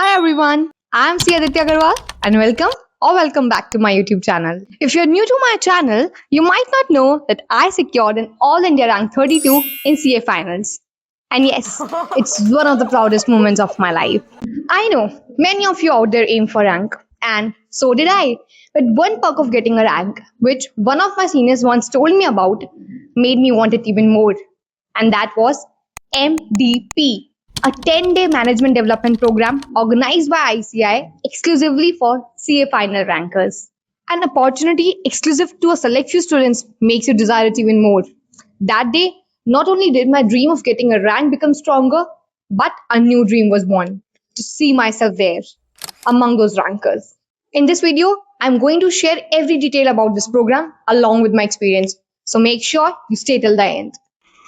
Hi everyone, I'm Aditya Agarwal and welcome back to my YouTube channel. If you're new to my channel, you might not know that I secured an All India rank 32 in CA finals. And yes, it's one of the proudest moments of my life. I know many of you out there aim for rank, and so did I. But one perk of getting a rank, which one of my seniors once told me about, made me want it even more. And that was MDP, a 10-day management development program organized by ICI exclusively for CA final rankers. An opportunity exclusive to a select few students makes you desire it even more. That day, not only did my dream of getting a rank become stronger, but a new dream was born to see myself there among those rankers. In this video, I'm going to share every detail about this program along with my experience. So make sure you stay till the end.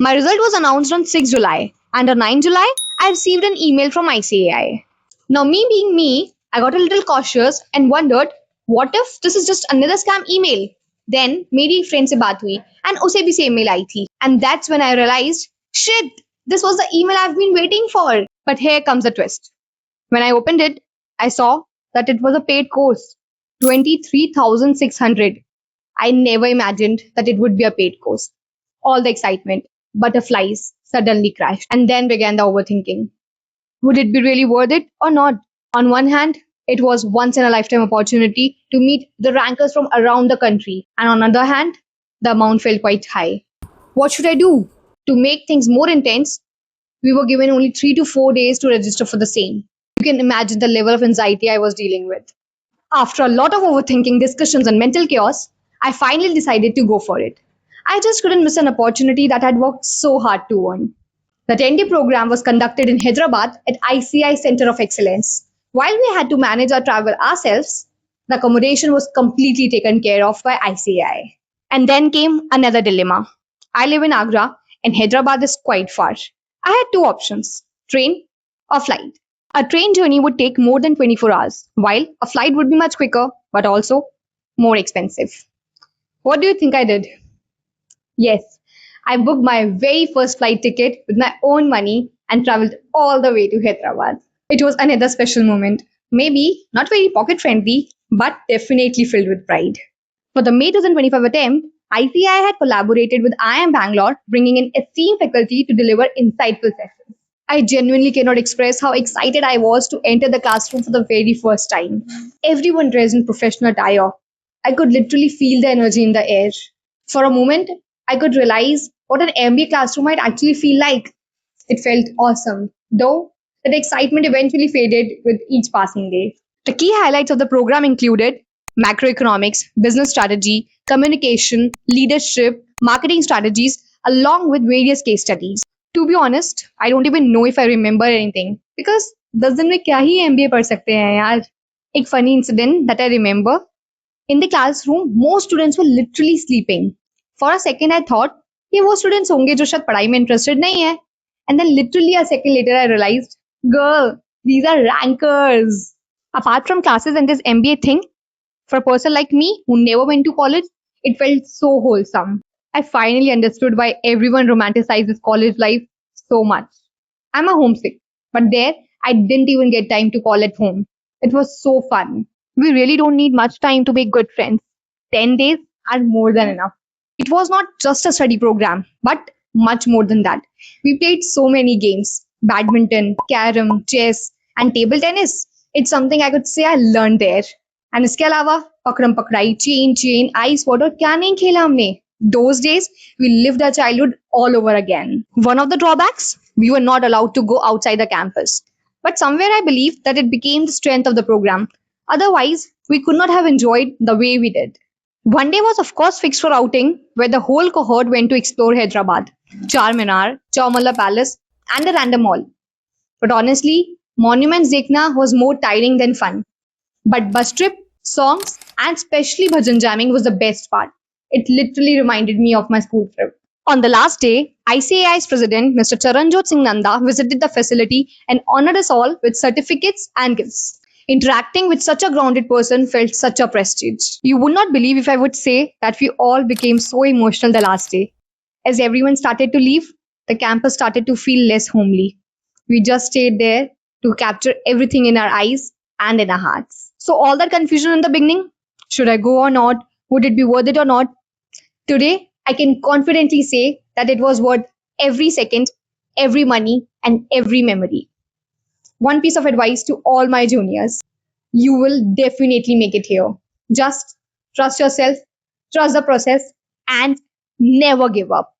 My result was announced on 6 July, and on 9 July, I received an email from ICAI. Now, me being me, I got a little cautious and wondered, what if this is just another scam email? Then मेरी एक friend से बात हुई and उसे भी same mail आई थी. And that's when I realized, shit, this was the email I've been waiting for. But here comes the twist. When I opened it, I saw that it was a paid course, 23,600. I never imagined that it would be a paid course. All the excitement, butterflies suddenly crashed, and then began the overthinking. Would it be really worth it or not? On one hand, it was once in a lifetime opportunity to meet the rankers from around the country, and on the other hand, the amount felt quite high. What should I do? To make things more intense, we were given only 3 to 4 days to register for the same. You can imagine the level of anxiety I was dealing with. After a lot of overthinking, discussions, and mental chaos, I finally decided to go for it. I just couldn't miss an opportunity that I'd worked so hard to earn. The 10-day program was conducted in Hyderabad at ICI Center of Excellence. While we had to manage our travel ourselves, the accommodation was completely taken care of by ICI. And then came another dilemma. I live in Agra and Hyderabad is quite far. I had two options, train or flight. A train journey would take more than 24 hours, while a flight would be much quicker but also more expensive. What do you think I did? Yes, I booked my very first flight ticket with my own money and traveled all the way to Hyderabad. It was another special moment. Maybe not very pocket friendly, but definitely filled with pride. For the May 2025 attempt, ICI had collaborated with IIM Bangalore, bringing in esteemed faculty to deliver insightful sessions. I genuinely cannot express how excited I was to enter the classroom for the very first time. Everyone dressed in professional attire. I could literally feel the energy in the air. For a moment, I could realize what an MBA classroom might actually feel like. It felt awesome, though that excitement eventually faded with each passing day. The key highlights of the program included macroeconomics, business strategy, communication, leadership, marketing strategies, along with various case studies. To be honest, I don't even know if I remember anything because 10 दिन में क्या ही MBA पढ़ सकते हैं यार. एक funny incident that I remember. In the classroom, most students were literally sleeping. For a second, I thought कि वो students होंगे जो शायद पढ़ाई में interested नहीं है. And then literally a second later, I realized, girl, these are rankers. Apart from classes and this MBA thing, for a person like me who never went to college, it felt so wholesome. I finally understood why everyone romanticizes college life so much. I'm a homesick, but there I didn't even get time to call at home. It was so fun. We really don't need much time to make good friends. 10 days are more than enough. It was not just a study program, but much more than that. We played so many games badminton, carom, chess, and table tennis. It's something I could say I learned there. And इसके अलावा पकड़म पकड़ाई chain ice water क्या नहीं खेला हमने. Those days, we lived our childhood all over again. One of the drawbacks, we were not allowed to go outside the campus. But somewhere I believe that it became the strength of the program. Otherwise, we could not have enjoyed the way we did. One day was of course fixed for outing, where the whole cohort went to explore Hyderabad, Charminar, Chowmalla Palace, and the Random Mall. But honestly, monuments देखना was more tiring than fun. But bus trip, songs, and especially bhajan jamming was the best part. It literally reminded me of my school trip. On the last day, ICAI's president, Mr. Charanjot Singh Nanda, visited the facility and honored us all with certificates and gifts. Interacting with such a grounded person felt such a prestige. You would not believe if I would say that we all became so emotional the last day. As everyone started to leave, the campus started to feel less homely. We just stayed there, to capture everything in our eyes and in our hearts. So, all that confusion in the beginning, should I go or not? Would it be worth it or not? Today, I can confidently say that it was worth every second, every money, and every memory. One piece of advice to all my juniors: you will definitely make it here. Just trust yourself, trust the process, and never give up.